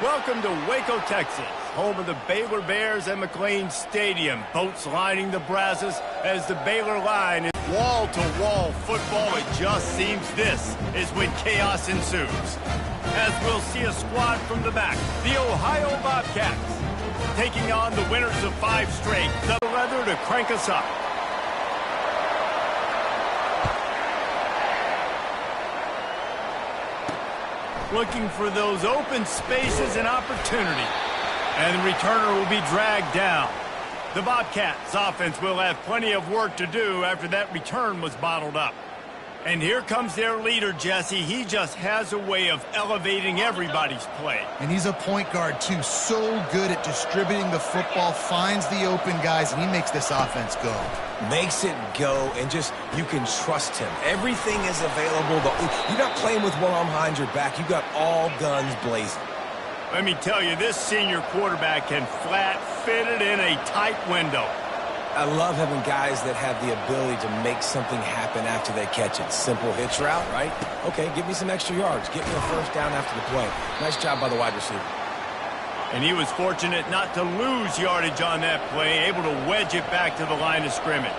Welcome to Waco, Texas, home of the Baylor Bears and McLean Stadium. Boats lining the Brazos as the Baylor line is wall-to-wall football. It just seems this is when chaos ensues. As we'll see a squad from the back, the Ohio Bobcats, taking on the winners of 5 straight, the leather to crank us up. Looking for those open spaces and opportunity. And the returner will be dragged down. The Bobcats offense will have plenty of work to do after that return was bottled up. And here comes their leader, Jesse. He just has a way of elevating everybody's play. And he's a point guard, too. So good at distributing the football, finds the open guys, and he makes this offense go. Makes it go, and just, you can trust him. Everything is available. You're not playing with one arm behind your back. You got all guns blazing. Let me tell you, this senior quarterback can flat fit it in a tight window. I love having guys that have the ability to make something happen after they catch it. Simple hitch route, right? Okay, give me some extra yards. Get me a first down after the play. Nice job by the wide receiver. And he was fortunate not to lose yardage on that play, able to wedge it back to the line of scrimmage.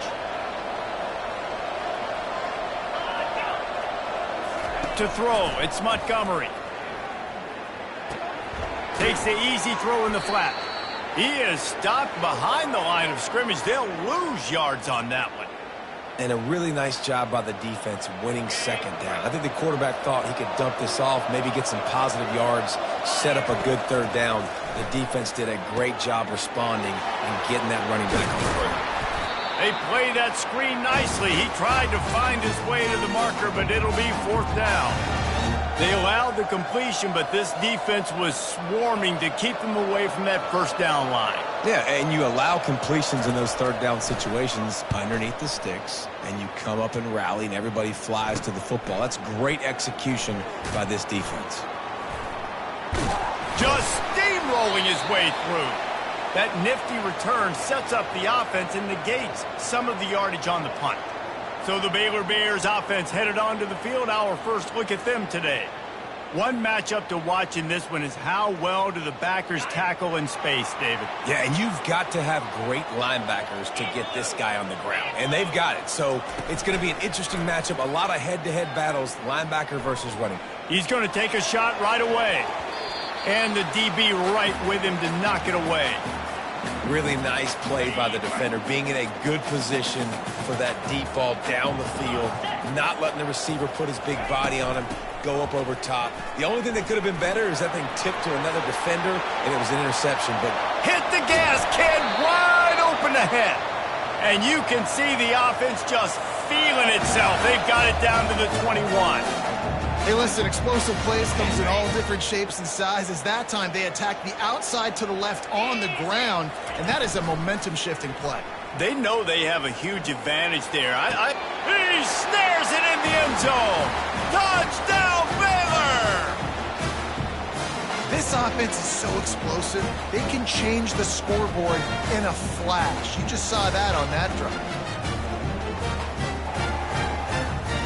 To throw, it's Montgomery. Takes the easy throw in the flat. He is stopped behind the line of scrimmage. They'll lose yards on that one. And a really nice job by the defense winning second down. I think the quarterback thought he could dump this off, maybe get some positive yards, set up a good third down. The defense did a great job responding and getting that running back on the ground. They play that screen nicely. He tried to find his way to the marker, but it'll be 4th down. They allowed the completion, but this defense was swarming to keep them away from that first down line. Yeah, and you allow completions in those third down situations underneath the sticks, and you come up and rally, and everybody flies to the football. That's great execution by this defense. Just steamrolling his way through. That nifty return sets up the offense and negates some of the yardage on the punt. So the Baylor Bears offense headed onto the field. Our first look at them today. One matchup to watch in this one is how well do the backers tackle in space, David? Yeah, and you've got to have great linebackers to get this guy on the ground. And they've got it. So it's going to be an interesting matchup. A lot of head-to-head battles, linebacker versus running. He's going to take a shot right away. And the DB right with him to knock it away. Really nice play by the defender, being in a good position for that deep ball down the field, not letting the receiver put his big body on him, go up over top. The only thing that could have been better is that thing tipped to another defender, and it was an interception. But hit the gas, kid, wide open ahead. And you can see the offense just feeling itself. They've got it down to the 21. Hey, listen, explosive plays comes in all different shapes and sizes. That time, they attacked the outside to the left on the ground, and that is a momentum-shifting play. They know they have a huge advantage there. He snares it in the end zone. Touchdown, Baylor! This offense is so explosive, they can change the scoreboard in a flash. You just saw that on that drive.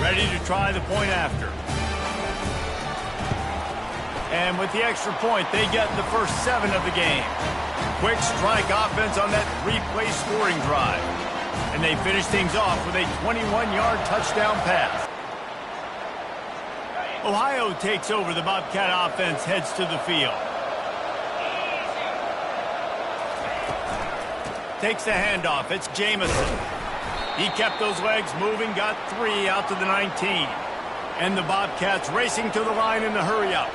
Ready to try the point after. And with the extra point, they get the first 7 of the game. Quick strike offense on that 3-play scoring drive. And they finish things off with a 21-yard touchdown pass. Ohio takes over. The Bobcat offense heads to the field. Takes the handoff. It's Jamison. He kept those legs moving, got 3 out to the 19. And the Bobcats racing to the line in the hurry-up.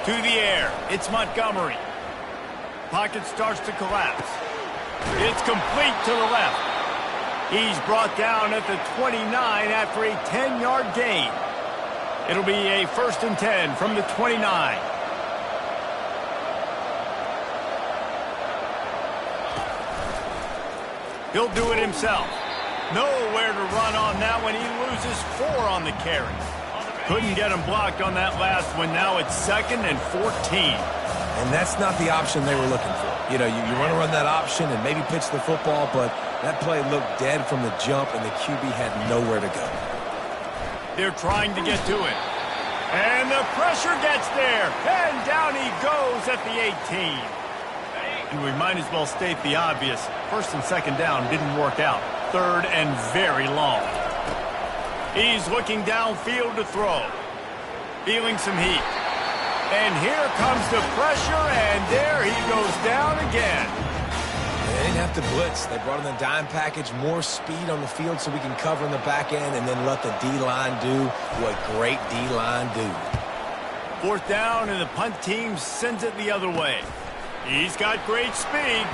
To the air, it's Montgomery. Pocket starts to collapse. It's complete to the left. He's brought down at the 29 after a 10-yard gain. It'll be a 1st and 10 from the 29. He'll do it himself. Nowhere to run on that one. He loses 4 on the carry. Couldn't get him blocked on that last one. Now it's 2nd and 14. And that's not the option they were looking for. You know, you want to run that option and maybe pitch the football, but that play looked dead from the jump, and the QB had nowhere to go. They're trying to get to it. And the pressure gets there. And down he goes at the 18. And we might as well state the obvious. First and second down didn't work out. Third and very long. He's looking downfield to throw. Feeling some heat. And here comes the pressure, and there he goes down again. They didn't have to blitz. They brought in the dime package, more speed on the field so we can cover in the back end and then let the D-line do what great D-line do. Fourth down, and the punt team sends it the other way. He's got great speed.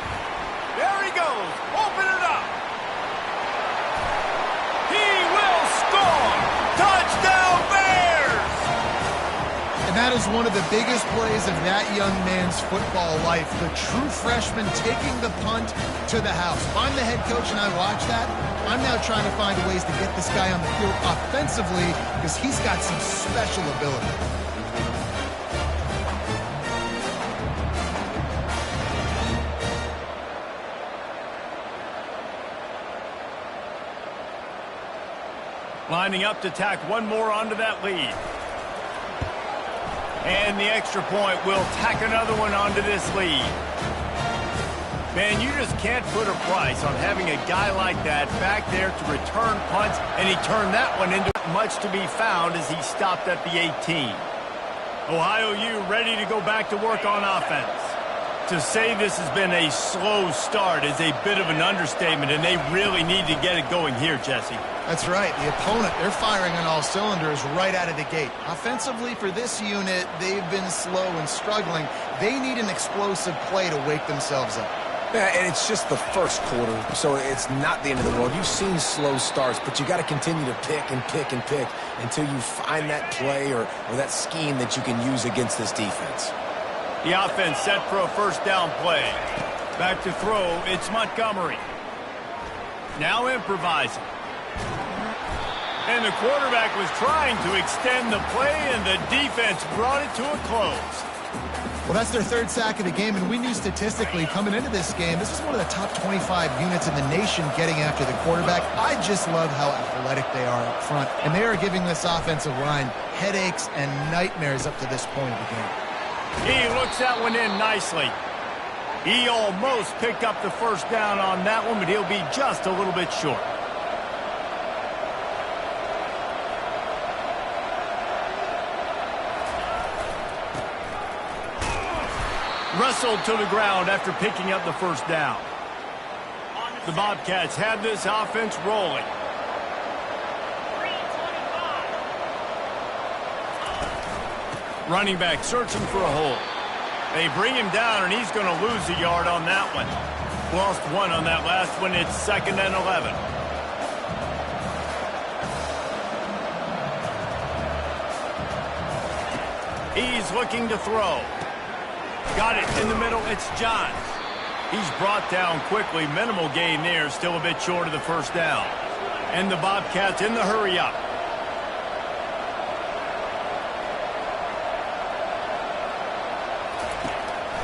There he goes. Open it up. He will score. Touchdown, Bears! And that is one of the biggest plays of that young man's football life. The true freshman taking the punt to the house. If I'm the head coach and I watch that, I'm now trying to find ways to get this guy on the field offensively because he's got some special ability. Lining up to tack one more onto that lead. And the extra point will tack another one onto this lead. Man, you just can't put a price on having a guy like that back there to return punts, and he turned that one into much to be found as he stopped at the 18. Ohio U ready to go back to work on offense. To say this has been a slow start is a bit of an understatement, and they really need to get it going here, Jesse. That's right. The opponent, they're firing on all cylinders right out of the gate. Offensively, for this unit, they've been slow and struggling. They need an explosive play to wake themselves up. Yeah, and it's just the first quarter, so it's not the end of the world. You've seen slow starts, but you got to continue to pick and pick and pick until you find that play or that scheme that you can use against this defense. The offense set for a first down play. Back to throw, it's Montgomery. Now improvising. And the quarterback was trying to extend the play, and the defense brought it to a close. Well, that's their third sack of the game, and we knew statistically coming into this game, this is one of the top 25 units in the nation getting after the quarterback. I just love how athletic they are up front, and they are giving this offensive line headaches and nightmares up to this point of the game. He looks that one in nicely. He almost picked up the first down on that one, but he'll be just a little bit short. Wrestled to the ground after picking up the first down. The Bobcats have this offense rolling. Running back searching for a hole. They bring him down, and he's going to lose a yard on that one. Lost one on that last one. It's 2nd and 11. He's looking to throw. Got it in the middle. It's Johns. He's brought down quickly. Minimal gain there. Still a bit short of the first down. And the Bobcats in the hurry up.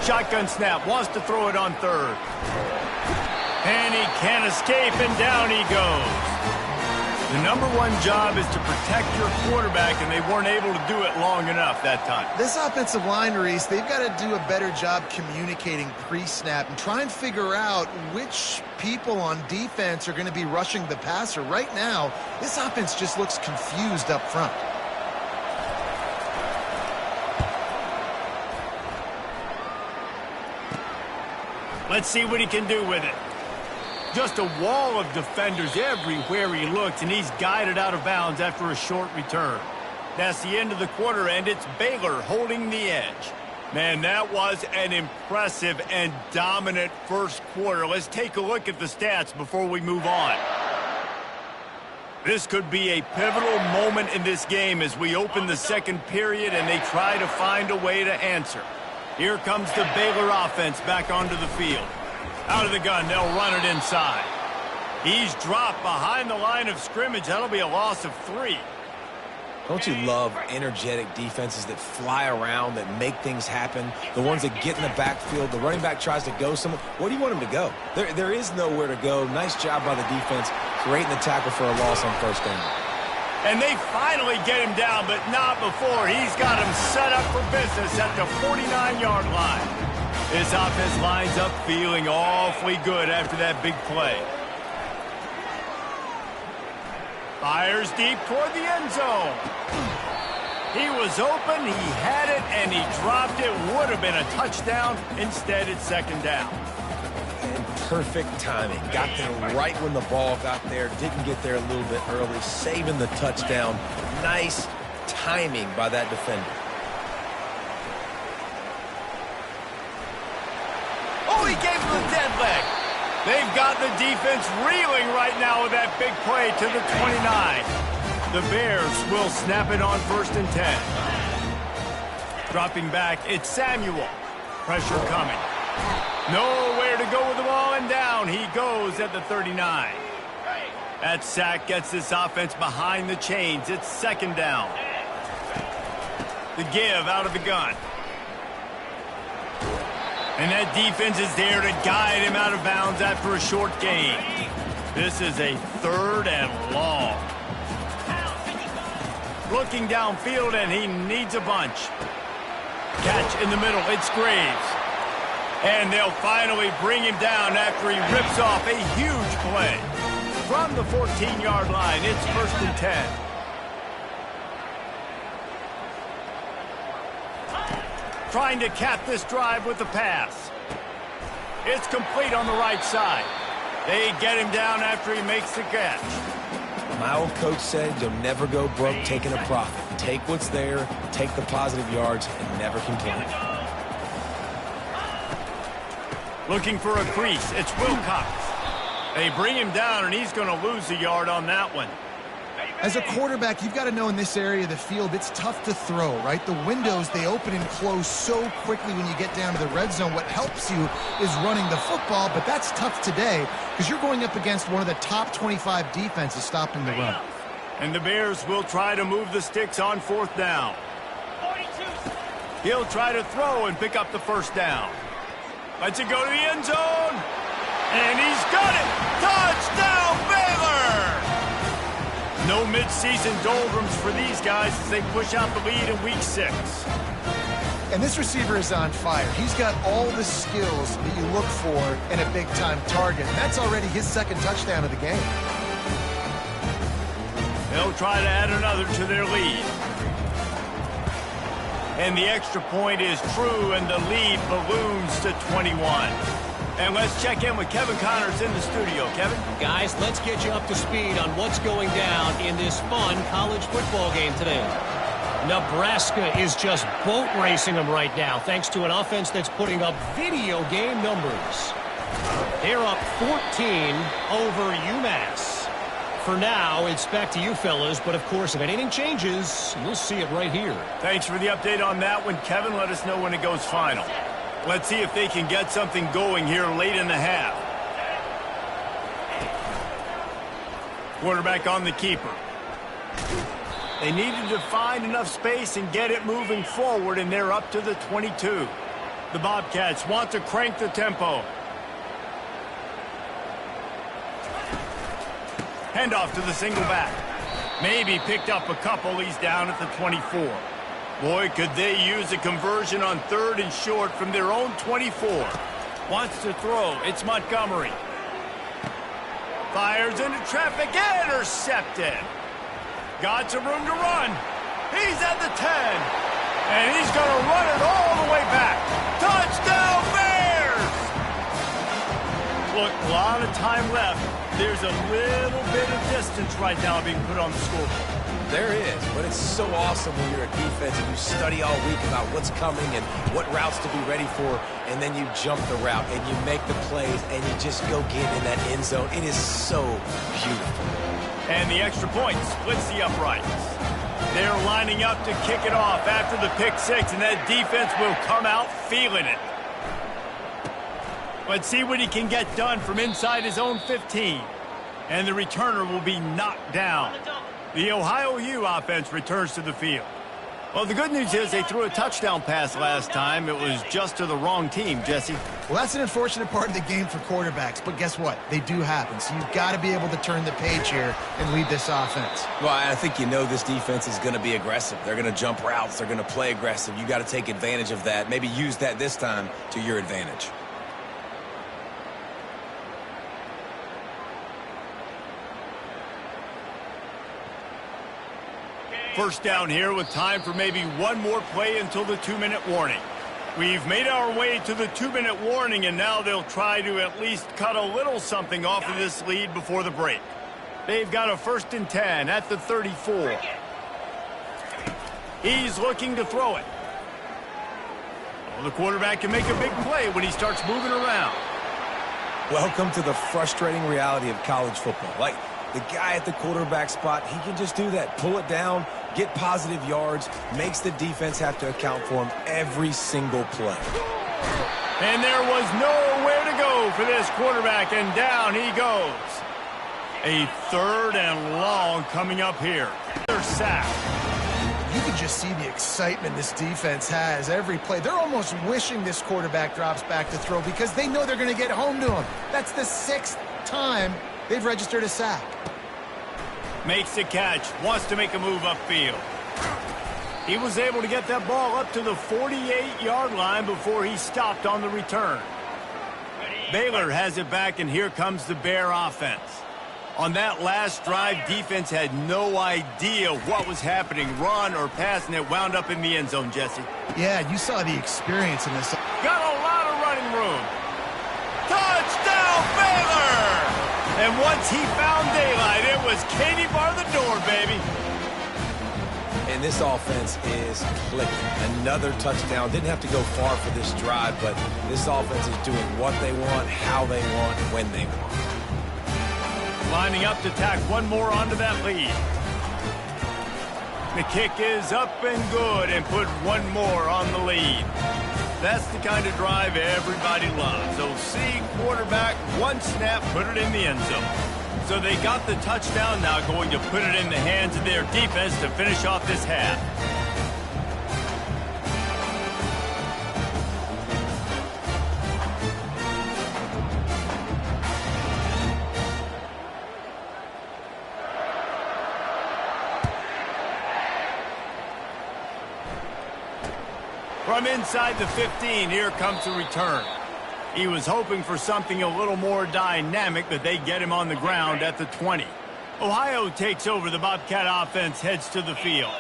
Shotgun snap. Wants to throw it on third. And he can't escape, and down he goes. The number one job is to protect your quarterback, and they weren't able to do it long enough that time. This offensive line, Reese, they've got to do a better job communicating pre-snap and try and figure out which people on defense are going to be rushing the passer. Right now, this offense just looks confused up front. Let's see what he can do with it. Just a wall of defenders everywhere he looks, and he's guided out of bounds after a short return. That's the end of the quarter, and it's Baylor holding the edge. Man, that was an impressive and dominant first quarter. Let's take a look at the stats before we move on. This could be a pivotal moment in this game as we open the second period and they try to find a way to answer. Here comes the Baylor offense back onto the field. Out of the gun, they'll run it inside. He's dropped behind the line of scrimmage. That'll be a loss of 3. Don't you love energetic defenses that fly around, that make things happen? The ones that get in the backfield, the running back tries to go somewhere. Where do you want him to go? There is nowhere to go. Nice job by the defense creating the tackle for a loss on first down. And they finally get him down, but not before he's got him set up for business at the 49-yard line. This offense lines up feeling awfully good after that big play. Fires deep toward the end zone. He was open, he had it, and he dropped it. Would have been a touchdown. Instead, it's second down. And perfect timing. Got there right when the ball got there. Didn't get there a little bit early. Saving the touchdown. Nice timing by that defender. Oh, he gave him the dead leg. They've got the defense reeling right now with that big play to the 29. The Bears will snap it on 1st and 10. Dropping back, it's Samuel. Pressure coming. Nowhere to go with the ball, and down he goes at the 39. That sack gets this offense behind the chains. It's second down. The give out of the gun. And that defense is there to guide him out of bounds after a short gain. This is a 3rd and long. Looking downfield, and he needs a bunch. Catch in the middle. It's Graves. And they'll finally bring him down after he rips off a huge play. From the 14-yard line, it's 1st and 10. Trying to cap this drive with the pass. It's complete on the right side. They get him down after he makes the catch. My old coach said you'll never go broke taking a profit. Take what's there, take the positive yards, and never complain. Looking for a crease. It's Wilcox. They bring him down, and he's going to lose a yard on that one. As a quarterback, you've got to know in this area of the field, it's tough to throw, right? The windows, they open and close so quickly when you get down to the red zone. What helps you is running the football, but that's tough today because you're going up against one of the top 25 defenses stopping the run. And the Bears will try to move the sticks on 4th down. He'll try to throw and pick up the 1st down. Lets it go to the end zone. And he's got it. Touchdown, Baylor! No midseason doldrums for these guys as they push out the lead in Week 6. And this receiver is on fire. He's got all the skills that you look for in a big-time target. And that's already his 2nd touchdown of the game. They'll try to add another to their lead. And the extra point is true, and the lead balloons to 21. And let's check in with Kevin Connors in the studio. Kevin? Guys, let's get you up to speed on what's going down in this fun college football game today. Nebraska is just boat racing them right now, thanks to an offense that's putting up video game numbers. They're up 14 over UMass. For now, it's back to you fellas, but of course, if anything changes, you'll see it right here. Thanks for the update on that one, Kevin. Let us know when it goes final. Let's see if they can get something going here late in the half. Quarterback on the keeper. They needed to find enough space and get it moving forward, and they're up to the 22. The Bobcats want to crank the tempo. Handoff to the single back. Maybe picked up a couple. He's down at the 24. Boy, could they use a conversion on 3rd and short from their own 24. Wants to throw. It's Montgomery. Fires into traffic. Intercepted. Got some room to run. He's at the 10. And he's going to run it all the way back. Touchdown, Bears! Look, a lot of time left. There's a little bit of distance right now being put on the scoreboard. There is, but it's so awesome when you're a defense and you study all week about what's coming and what routes to be ready for, and then you jump the route and you make the plays and you just go get in that end zone. It is so beautiful. And the extra point splits the uprights. They're lining up to kick it off after the pick 6, and that defense will come out feeling it. Let's see what he can get done from inside his own 15. And the returner will be knocked down. The Ohio U offense returns to the field. Well, the good news is they threw a touchdown pass last time. It was just to the wrong team, Jesse. Well, that's an unfortunate part of the game for quarterbacks, but guess what? They do happen, so you've got to be able to turn the page here and lead this offense. Well, I think you know this defense is going to be aggressive. They're going to jump routes. They're going to play aggressive. You got to take advantage of that. Maybe use that this time to your advantage. First down here with time for maybe one more play until the 2-minute warning. We've made our way to the 2-minute warning, and now they'll try to at least cut a little something off of this lead before the break. They've got a 1st and 10 at the 34. He's looking to throw it. Well, the quarterback can make a big play when he starts moving around. Welcome to the frustrating reality of college football. Like, the guy at the quarterback spot, he can just do that. Pull it down, get positive yards, makes the defense have to account for him every single play. And there was nowhere to go for this quarterback, and down he goes. A 3rd and long coming up here. They're sacked. You can just see the excitement this defense has every play. They're almost wishing this quarterback drops back to throw because they know they're going to get home to him. That's the 6th time they've registered a sack. Makes the catch, wants to make a move upfield. He was able to get that ball up to the 48-yard line before he stopped on the return. Baylor has it back, and here comes the Bear offense. On that last drive, defense had no idea what was happening, run or pass, and it wound up in the end zone, Jesse. Yeah, you saw the experience in this. Got a lot of running room. Touchdown, Baylor! And once he found daylight, it was Katie bar the door, baby. And this offense is clicking. Another touchdown. Didn't have to go far for this drive, but this offense is doing what they want, how they want, when they want. Lining up to tack one more onto that lead. The kick is up and good, and put one more on the lead. That's the kind of drive everybody loves. So see quarterback, one snap, put it in the end zone. So they got the touchdown, now going to put it in the hands of their defense to finish off this half. From inside the 15, here comes the return. He was hoping for something a little more dynamic, but they get him on the ground at the 20. Ohio takes over. The Bobcat offense heads to the field.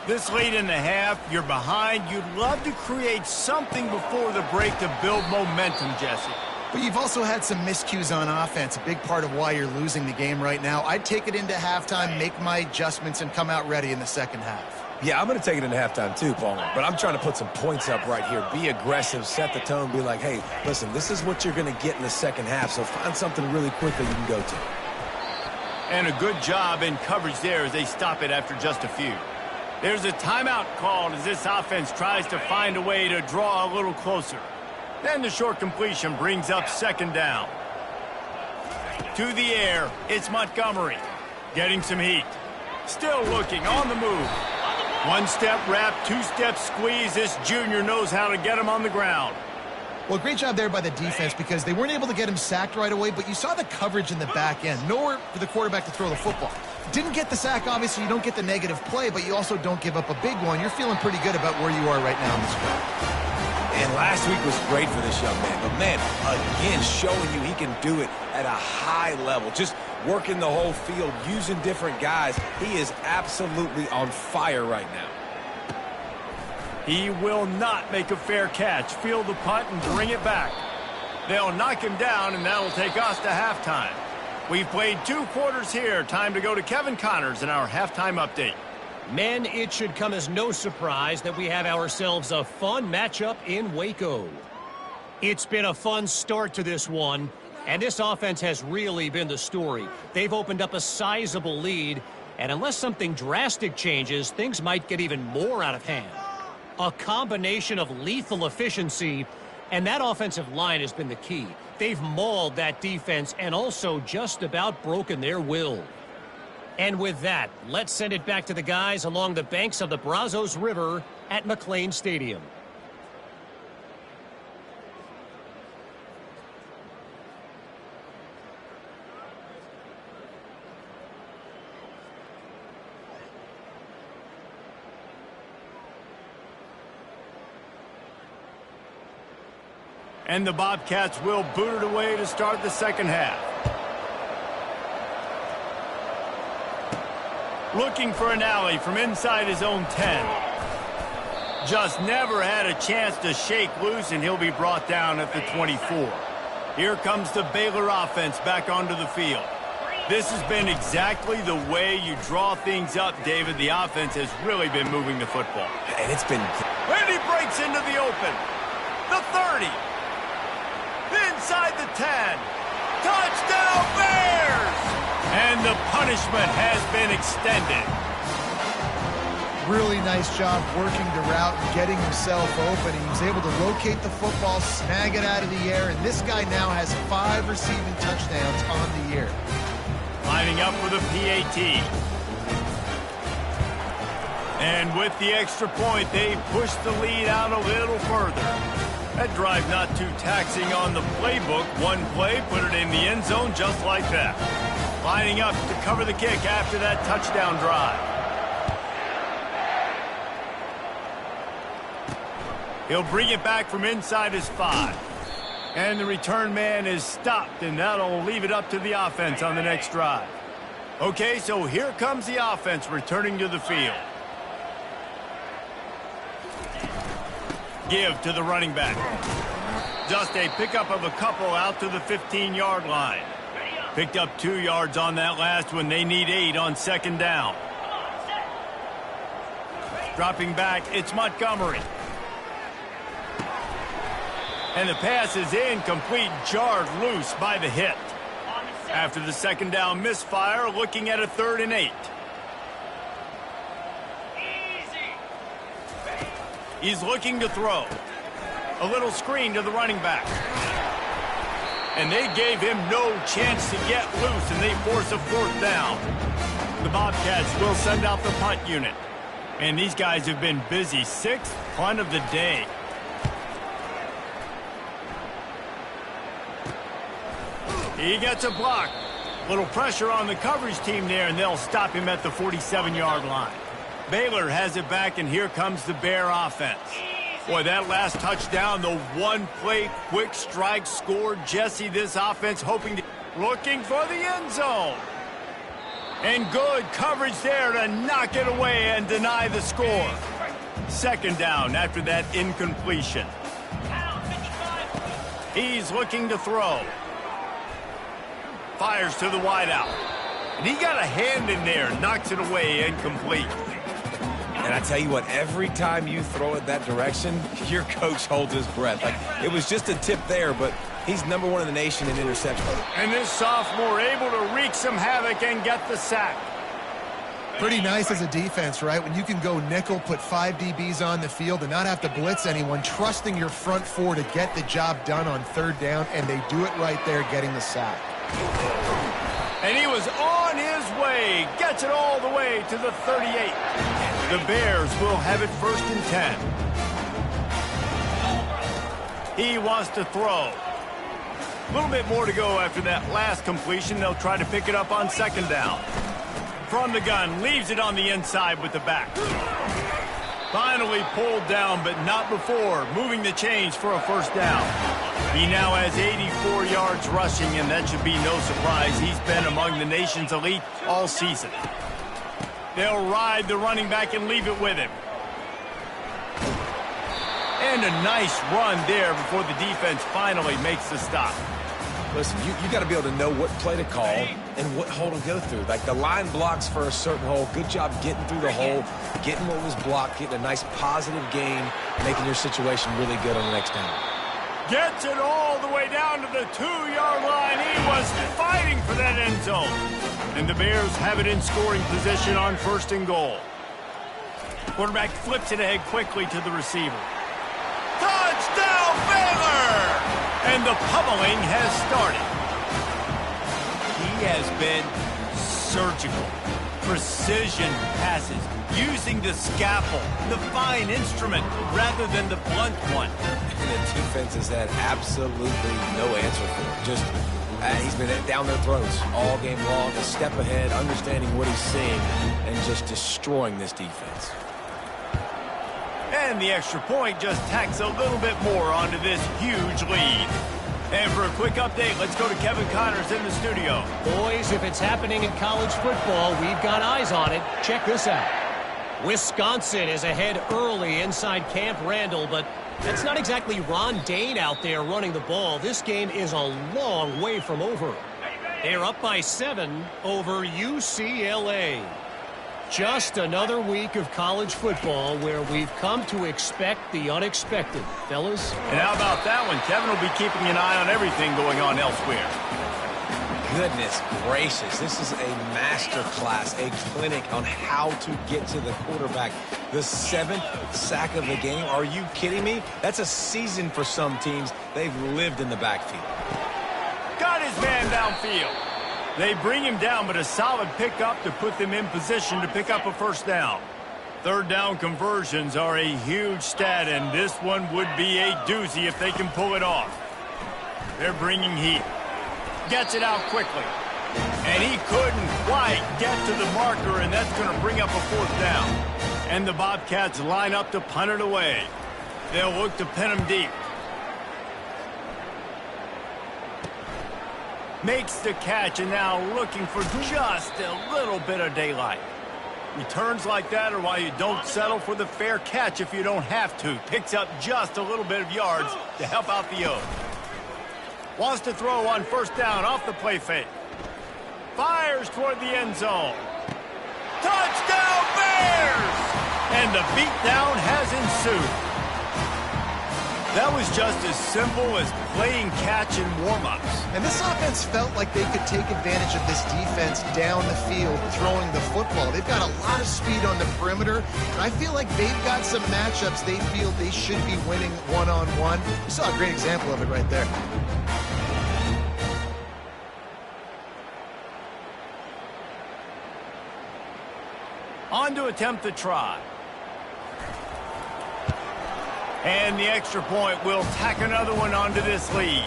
This late in the half, you're behind. You'd love to create something before the break to build momentum, Jesse. But you've also had some miscues on offense, a big part of why you're losing the game right now. I'd take it into halftime, make my adjustments, and come out ready in the second half. Yeah, I'm going to take it into halftime too, Palmer. But I'm trying to put some points up right here. Be aggressive, set the tone, be like, hey, listen, this is what you're going to get in the second half, so find something really quickly you can go to. And a good job in coverage there as they stop it after just a few. There's a timeout called as this offense tries to find a way to draw a little closer. Then the short completion brings up 2nd down. To the air, it's Montgomery. Getting some heat. Still looking, on the move. One-step wrap, two-step squeeze. This junior knows how to get him on the ground. Well, great job there by the defense because they weren't able to get him sacked right away, but you saw the coverage in the back end. Nowhere for the quarterback to throw the football. Didn't get the sack, obviously. You don't get the negative play, but you also don't give up a big one. You're feeling pretty good about where you are right now in this drive. And last week was great for this young man. But, man, again, showing you he can do it at a high level. Just working the whole field, using different guys. He is absolutely on fire right now. He will not make a fair catch. Field the punt and bring it back. They'll knock him down, and that'll take us to halftime. We've played 2 quarters here. Time to go to Kevin Connors in our halftime update. Men, it should come as no surprise that we have ourselves a fun matchup in Waco. It's been a fun start to this one, and this offense has really been the story. They've opened up a sizable lead, and unless something drastic changes, things might get even more out of hand. A combination of lethal efficiency, and that offensive line has been the key. They've mauled that defense and also just about broken their will. And with that, let's send it back to the guys along the banks of the Brazos River at McLean Stadium. And the Bobcats will boot it away to start the second half. Looking for an alley from inside his own 10. Just never had a chance to shake loose, and he'll be brought down at the 24. Here comes the Baylor offense back onto the field. This has been exactly the way you draw things up, David. The offense has really been moving the football. And it's been... And he breaks into the open. The 30. Inside the 10. Touchdown Bears! And the punishment has been extended. Really nice job working the route and getting himself open. He was able to locate the football, snag it out of the air, and this guy now has 5 receiving touchdowns on the year. Lining up for the PAT. And with the extra point, they push the lead out a little further. That drive not too taxing on the playbook. One play, put it in the end zone just like that. Lining up to cover the kick after that touchdown drive. He'll bring it back from inside his 5. And the return man is stopped, and that'll leave it up to the offense on the next drive. Okay, so here comes the offense returning to the field. Give to the running back. Just a pickup of a couple out to the 15-yard line. Picked up 2 yards on that last one. They need 8 on second down. Dropping back, it's Montgomery. And the pass is incomplete, jarred loose by the hit. After the second down misfire, looking at a 3rd and 8. He's looking to throw. A little screen to the running back. And they gave him no chance to get loose, and they force a 4th down. The Bobcats will send out the punt unit. And these guys have been busy. 6th punt of the day. He gets a block. Little pressure on the coverage team there, and they'll stop him at the 47-yard line. Baylor has it back, and here comes the Bear offense. Boy, that last touchdown, the one-play quick strike scored. Jesse, this offense hoping to... Looking for the end zone. And good coverage there to knock it away and deny the score. Second down after that incompletion. He's looking to throw. Fires to the wideout. And he got a hand in there, knocks it away, incomplete. And I tell you what, every time you throw it that direction, your coach holds his breath. Like, it was just a tip there, but he's #1 in the nation in interception. And this sophomore able to wreak some havoc and get the sack. Pretty nice as a defense, right? When you can go nickel, put 5 DBs on the field and not have to blitz anyone, trusting your front 4 to get the job done on 3rd down, and they do it right there, getting the sack. And he was on his way. Gets it all the way to the 38. The Bears will have it 1st and 10. He wants to throw. A little bit more to go after that last completion. They'll try to pick it up on 2nd down. From the gun, leaves it on the inside with the back. Finally pulled down, but not before. Moving the chains for a 1st down. He now has 84 yards rushing, and that should be no surprise. He's been among the nation's elite all season. They'll ride the running back and leave it with him. And a nice run there before the defense finally makes the stop. Listen, you got to be able to know what play to call and what hole to go through. Like, the line blocks for a certain hole. Good job getting through the hole, getting what was blocked, getting a nice positive gain, making your situation really good on the next down. Gets it all the way down to the 2-yard line. He was fighting for that end zone. And the Bears have it in scoring position on 1st and goal. Quarterback flips it ahead quickly to the receiver. Touchdown, Baylor! And the pummeling has started. He has been surgical. precision passes, using the scalpel, the fine instrument, rather than the blunt one. And the defense has had absolutely no answer for it. Just, he's been down their throats all game long, a step ahead, understanding what he's seeing, and just destroying this defense. And the extra point just tacks a little bit more onto this huge lead. And for a quick update, let's go to Kevin Connors in the studio. Boys, if it's happening in college football, we've got eyes on it. Check this out. Wisconsin is ahead early inside Camp Randall, but that's not exactly Ron Dayne out there running the ball. This game is a long way from over. They're up by 7 over UCLA. Just another week of college football where we've come to expect the unexpected, fellas. And how about that one? Kevin will be keeping an eye on everything going on elsewhere. Goodness gracious, this is a master class, a clinic on how to get to the quarterback. The 7th sack of the game, are you kidding me? That's a season for some teams. They've lived in the backfield. Got his man downfield. They bring him down, but a solid pickup to put them in position to pick up a first down. Third down conversions are a huge stat, and this one would be a doozy if they can pull it off. They're bringing heat. Gets it out quickly. And he couldn't quite get to the marker, and that's going to bring up a fourth down. And the Bobcats line up to punt it away. They'll look to pin him deep. Makes the catch, and now looking for just a little bit of daylight. Returns like that are why you don't settle for the fair catch if you don't have to. Picks up just a little bit of yards to help out the O's. Wants to throw on first down off the play fake. Fires toward the end zone. Touchdown Bears! And the beatdown has ensued. That was just as simple as playing catch in warm-ups. And this offense felt like they could take advantage of this defense down the field throwing the football. They've got a lot of speed on the perimeter, and I feel like they've got some matchups they feel they should be winning one-on-one. You saw a great example of it right there. On to attempt the try. And the extra point will tack another one onto this lead.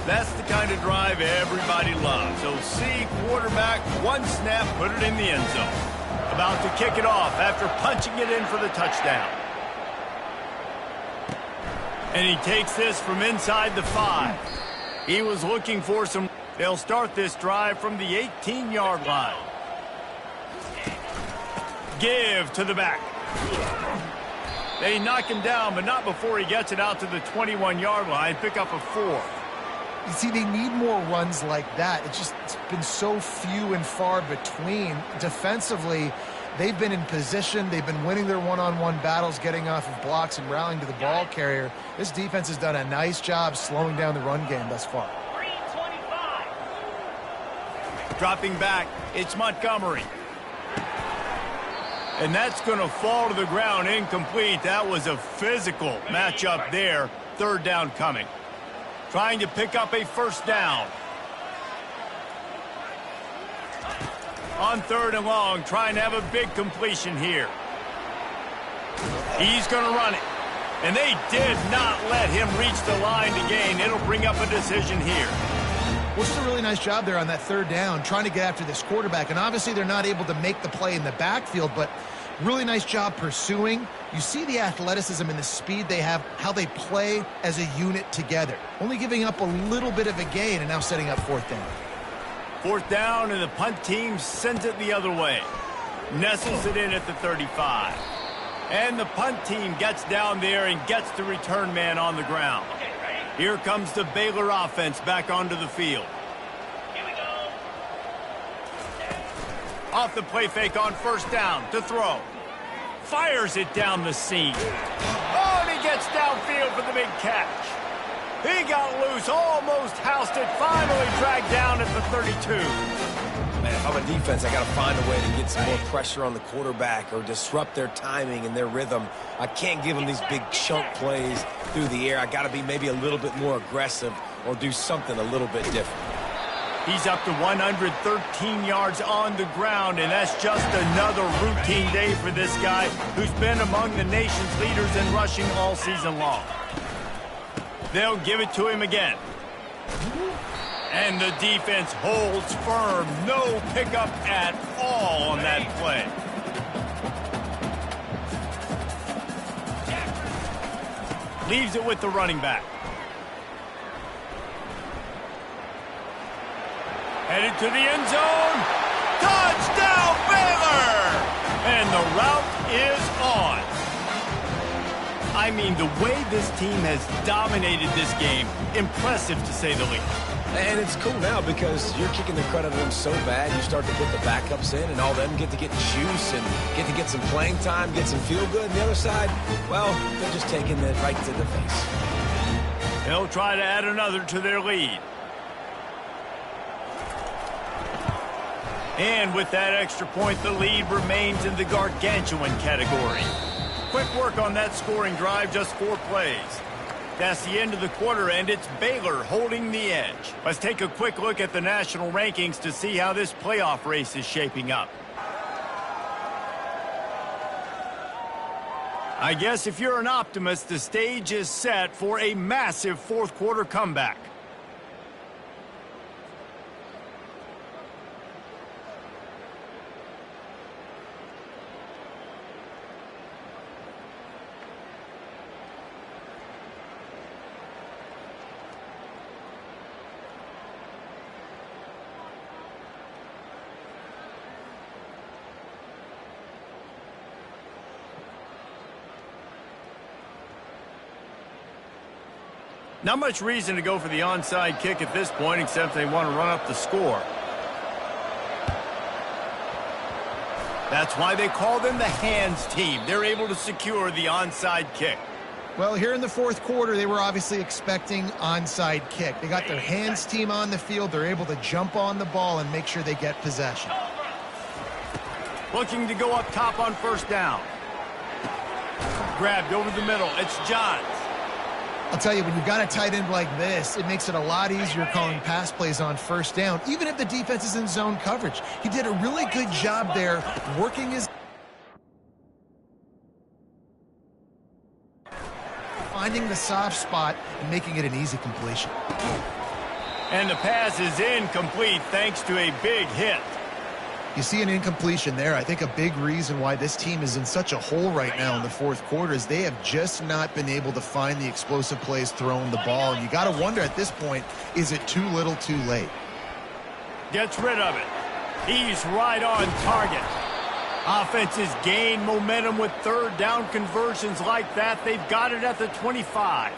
That's the kind of drive everybody loves. So see quarterback, one snap, put it in the end zone. About to kick it off after punching it in for the touchdown. And he takes this from inside the 5. He was looking for some. They'll start this drive from the 18-yard line. Give to the back. They knock him down, but not before he gets it out to the 21-yard line. Pick up a 4. You see, they need more runs like that. It's been so few and far between. Defensively, they've been in position. They've been winning their one-on-one battles, getting off of blocks and rallying to the ball carrier. This defense has done a nice job slowing down the run game thus far. Dropping back, it's Montgomery. And that's going to fall to the ground incomplete. That was a physical matchup there. Third down coming. Trying to pick up a first down. On third and long, trying to have a big completion here. He's going to run it. And they did not let him reach the line to gain. It'll bring up a decision here. Well, it's a really nice job there on that third down, trying to get after this quarterback. And obviously they're not able to make the play in the backfield, but really nice job pursuing. You see the athleticism and the speed they have, how they play as a unit together. Only giving up a little bit of a gain and now setting up fourth down. Fourth down, and the punt team sends it the other way. Nestles it in at the 35. And the punt team gets down there and gets the return man on the ground. Here comes the Baylor offense back onto the field. Here we go. Off the play fake on first down to throw. Fires it down the seam. Oh, and he gets downfield for the big catch. He got loose, almost housed it, finally dragged down at the 32. Man, if I'm a defense, I got to find a way to get some more pressure on the quarterback or disrupt their timing and their rhythm. I can't give them these big chunk plays through the air. I got to be maybe a little bit more aggressive or do something a little bit different. He's up to 113 yards on the ground, and that's just another routine day for this guy who's been among the nation's leaders in rushing all season long. They'll give it to him again. And the defense holds firm. No pickup at all on that play. Leaves it with the running back. Headed to the end zone. Touchdown, Baylor! And the route is on. I mean, the way this team has dominated this game, impressive to say the least. And it's cool now because you're kicking the credit of them so bad, you start to put the backups in, and all of them get to get juice and get to get some playing time, get some feel good. And the other side, well, they're just taking it right to the face. They'll try to add another to their lead. And with that extra point, the lead remains in the gargantuan category. Quick work on that scoring drive, just 4 plays. That's the end of the quarter, and it's Baylor holding the edge. Let's take a quick look at the national rankings to see how this playoff race is shaping up. I guess if you're an optimist, the stage is set for a massive fourth quarter comeback. Not much reason to go for the onside kick at this point, except they want to run up the score. That's why they call them the hands team. They're able to secure the onside kick. Well, here in the fourth quarter, they were obviously expecting onside kick. They got their hands team on the field. They're able to jump on the ball and make sure they get possession. Looking to go up top on first down. Grabbed over the middle. It's Johns. I'll tell you, when you've got a tight end like this, it makes it a lot easier calling pass plays on first down, even if the defense is in zone coverage. He did a really good job there working his... finding the soft spot and making it an easy completion. And the pass is incomplete thanks to a big hit. You see an incompletion there. I think a big reason why this team is in such a hole right now in the fourth quarter is they have just not been able to find the explosive plays throwing the ball. And you got to wonder at this point, is it too little too late? Gets rid of it. He's right on target. Offenses gain momentum with third down conversions like that. They've got it at the 25.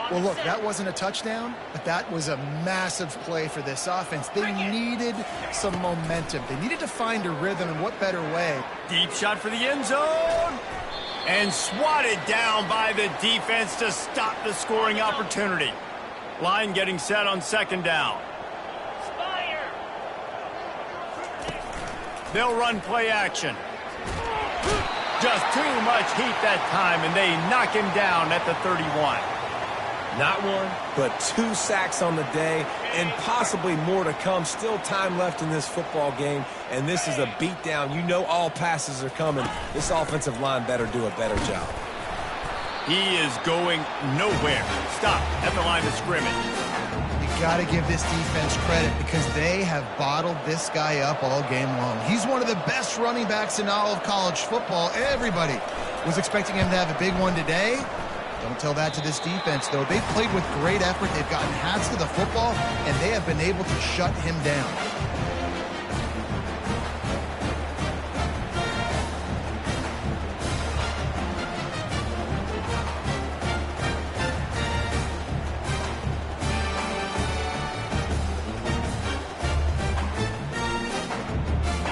Well, look, that wasn't a touchdown, but that was a massive play for this offense. They needed some momentum. They needed to find a rhythm, and what better way? Deep shot for the end zone. And swatted down by the defense to stop the scoring opportunity. Line getting set on second down. They'll run play action. Just too much heat that time, and they knock him down at the 31. Not one, but 2 sacks on the day, and possibly more to come. Still time left in this football game, and this is a beatdown. You know all passes are coming. This offensive line better do a better job. He is going nowhere. Stop at the line of scrimmage. You got to give this defense credit because they have bottled this guy up all game long. He's one of the best running backs in all of college football. Everybody was expecting him to have a big one today. Don't tell that to this defense, though. They've played with great effort. They've gotten hats to the football, and they have been able to shut him down.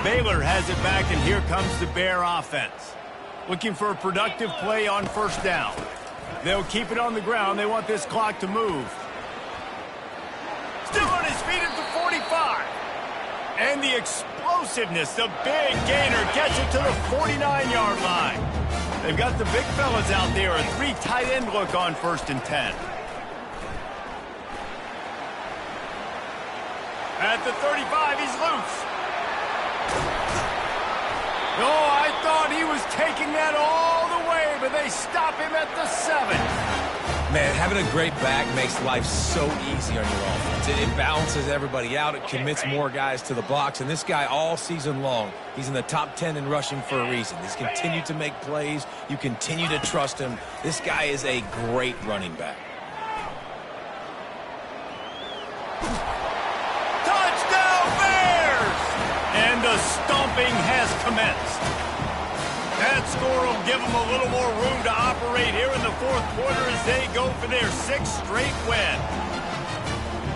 Baylor has it back, and here comes the Bear offense. Looking for a productive play on first down. They'll keep it on the ground. They want this clock to move. Still on his feet at the 45. And the explosiveness, the big gainer gets it to the 49-yard line. They've got the big fellas out there. A 3 tight end look on 1st and 10. At the 35, he's loose. Oh, I thought he was taking that all the way, but they stop him at the 7. Man, having a great back makes life so easy on your offense. It balances everybody out. It commits more guys to the box. And this guy all season long, he's in the top 10 in rushing for a reason. He's continued to make plays. You continue to trust him. This guy is a great running back. Touchdown Bears! And the stomping has commenced. That score will give them a little more room to operate here in the fourth quarter as they go for their 6th straight win.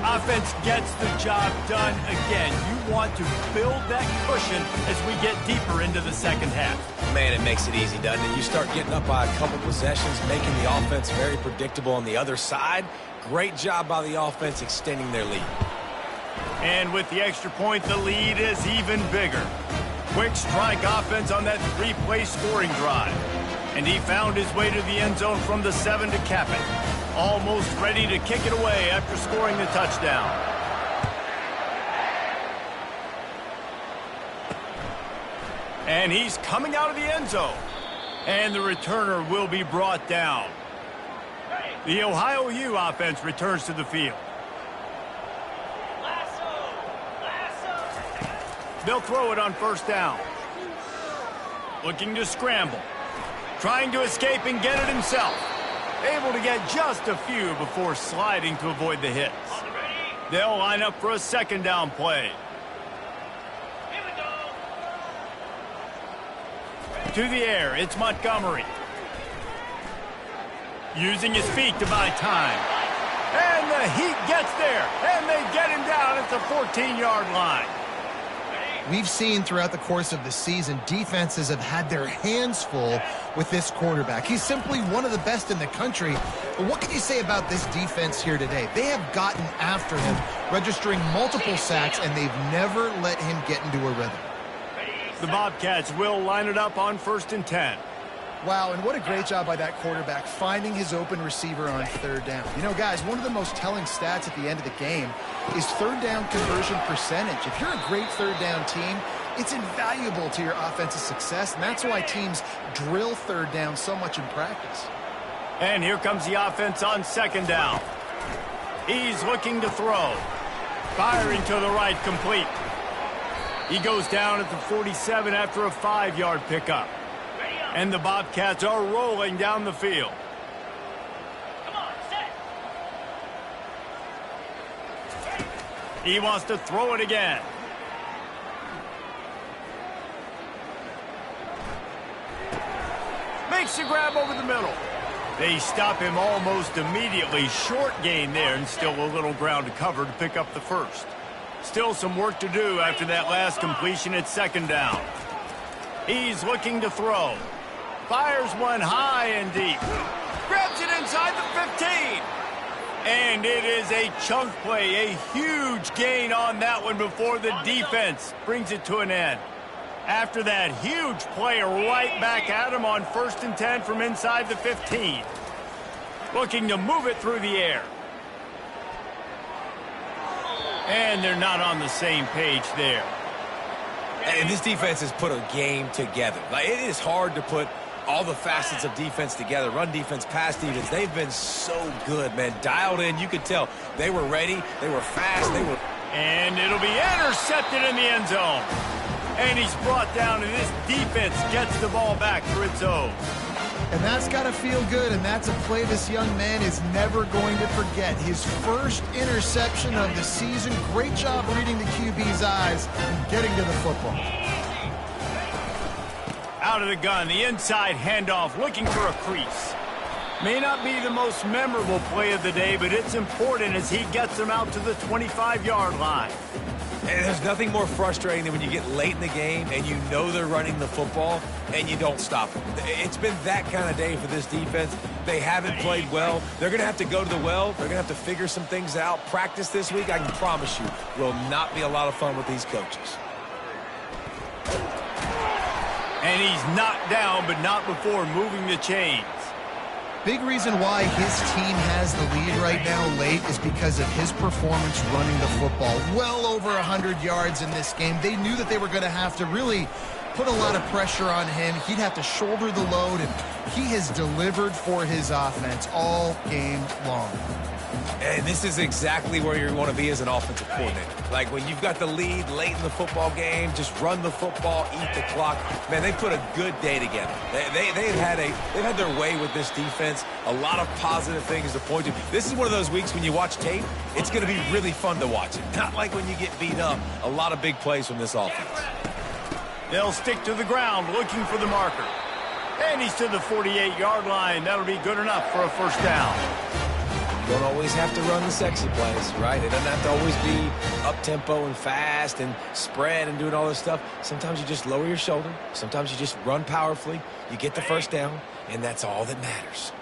Offense gets the job done again. You want to build that cushion as we get deeper into the second half. Man, it makes it easy, doesn't it? You start getting up by a couple possessions, making the offense very predictable on the other side. Great job by the offense extending their lead. And with the extra point, the lead is even bigger. Quick strike offense on that 3-play scoring drive. And he found his way to the end zone from the 7 to cap it. Almost ready to kick it away after scoring the touchdown. And he's coming out of the end zone. And the returner will be brought down. The Ohio U offense returns to the field. They'll throw it on first down. Looking to scramble. Trying to escape and get it himself. Able to get just a few before sliding to avoid the hits. They'll line up for a second down play. To the air, it's Montgomery. Using his feet to buy time. And the Heat gets there. And they get him down at the 14-yard line. We've seen throughout the course of the season, defenses have had their hands full with this quarterback. He's simply one of the best in the country. But what can you say about this defense here today? They have gotten after him, registering multiple sacks, and they've never let him get into a rhythm. The Bobcats will line it up on 1st and 10. Wow, and what a great job by that quarterback finding his open receiver on 3rd down. You know, guys, one of the most telling stats at the end of the game is 3rd down conversion percentage. If you're a great 3rd down team, it's invaluable to your offensive success, and that's why teams drill 3rd down so much in practice. And here comes the offense on 2nd down. He's looking to throw. Firing to the right, complete. He goes down at the 47 after a 5-yard pickup. And the Bobcats are rolling down the field. Come on, set. He wants to throw it again. Makes the grab over the middle. They stop him almost immediately. Short gain there and still a little ground to cover to pick up the first. Still some work to do after that last completion at 2nd down. He's looking to throw. Fires one high and deep. Grabs it inside the 15. And it is a chunk play, a huge gain on that one before the defense brings it to an end. After that huge play, right back at him on 1st and 10 from inside the 15. Looking to move it through the air. And they're not on the same page there. And this defense has put a game together. Like, it is hard to put all the facets of defense together. Run defense, pass defense. They've been so good, man. Dialed in. You could tell they were ready. They were fast. They were. And it'll be intercepted in the end zone. And he's brought down, and this defense gets the ball back for its own. And that's got to feel good, and that's a play this young man is never going to forget. His first interception of the season. Great job reading the QB's eyes and getting to the football. Out of the gun, the inside handoff, looking for a crease. May not be the most memorable play of the day, but it's important as he gets them out to the 25-yard line. And there's nothing more frustrating than when you get late in the game and you know they're running the football and you don't stop them. It's been that kind of day for this defense. They haven't played well. They're going to have to go to the well. They're going to have to figure some things out. Practice this week, I can promise you, will not be a lot of fun with these coaches. And he's knocked down, but not before moving the chains. Big reason why his team has the lead right now late is because of his performance running the football. Well over 100 yards in this game. They knew that they were going to have to really put a lot of pressure on him. He'd have to shoulder the load, and he has delivered for his offense all game long. And this is exactly where you want to be as an offensive coordinator. Like when you've got the lead late in the football game, just run the football, eat the clock. Man, they put a good day together. They've had their way with this defense. A lot of positive things to point to. This is one of those weeks when you watch tape, it's going to be really fun to watch it. Not like when you get beat up. A lot of big plays from this offense. They'll stick to the ground looking for the marker. And he's to the 48-yard line. That'll be good enough for a first down. You don't always have to run the sexy plays, right? It doesn't have to always be up-tempo and fast and spread and doing all this stuff. Sometimes you just lower your shoulder. Sometimes you just run powerfully. You get the first down, and that's all that matters.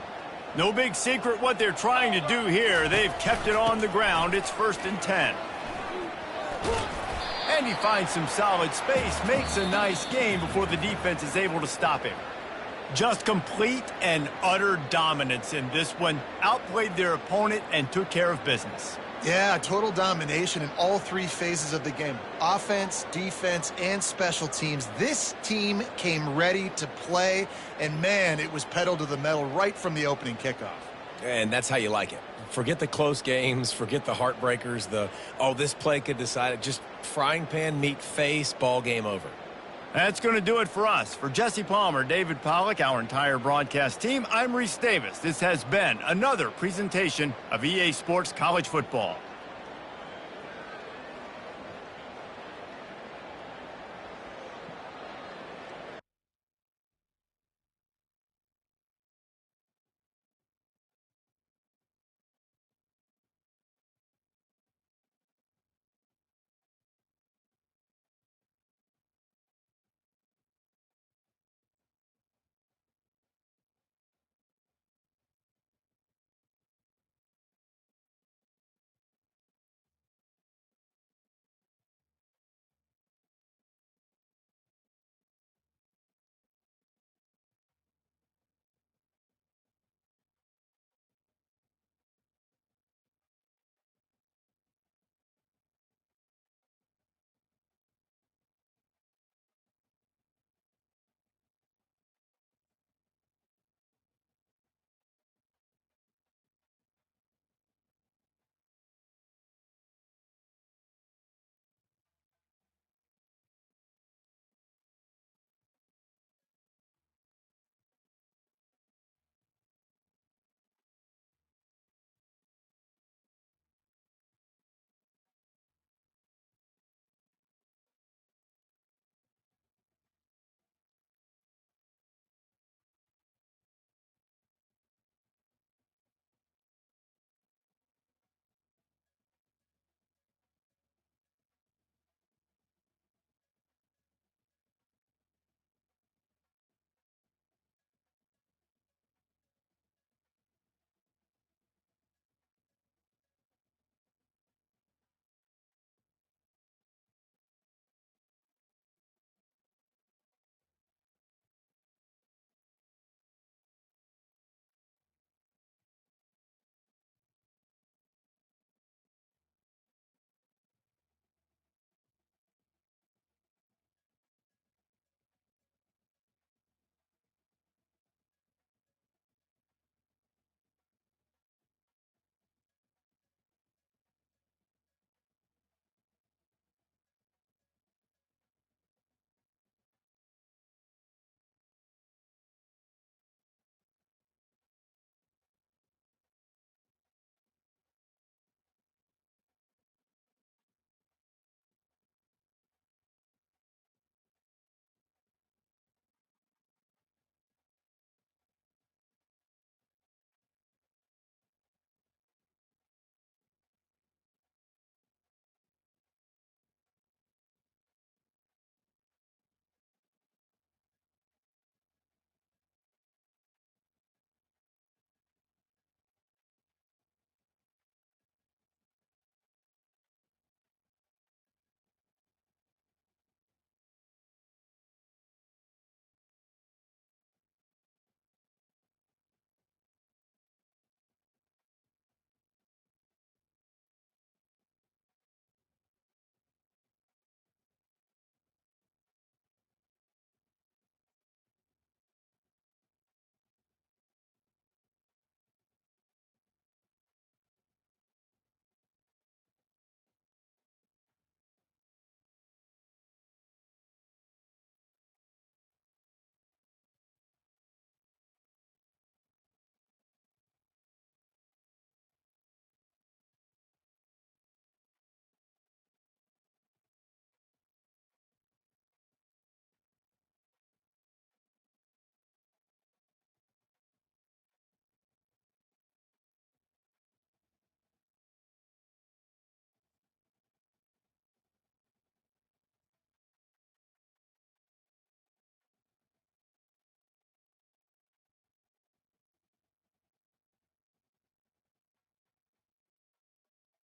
No big secret what they're trying to do here. They've kept it on the ground. It's 1st and 10. And he finds some solid space, makes a nice gain before the defense is able to stop him. Just complete and utter dominance in this one. Outplayed their opponent and took care of business. Yeah, total domination in all three phases of the game. Offense, defense, and special teams. This team came ready to play, and man, it was pedal to the metal right from the opening kickoff. And that's how you like it. Forget the close games, forget the heartbreakers, this play could decide it. Just frying pan, meat face, ball game over. That's going to do it for us. For Jesse Palmer, David Pollack, our entire broadcast team, I'm Reese Davis. This has been another presentation of EA Sports College Football.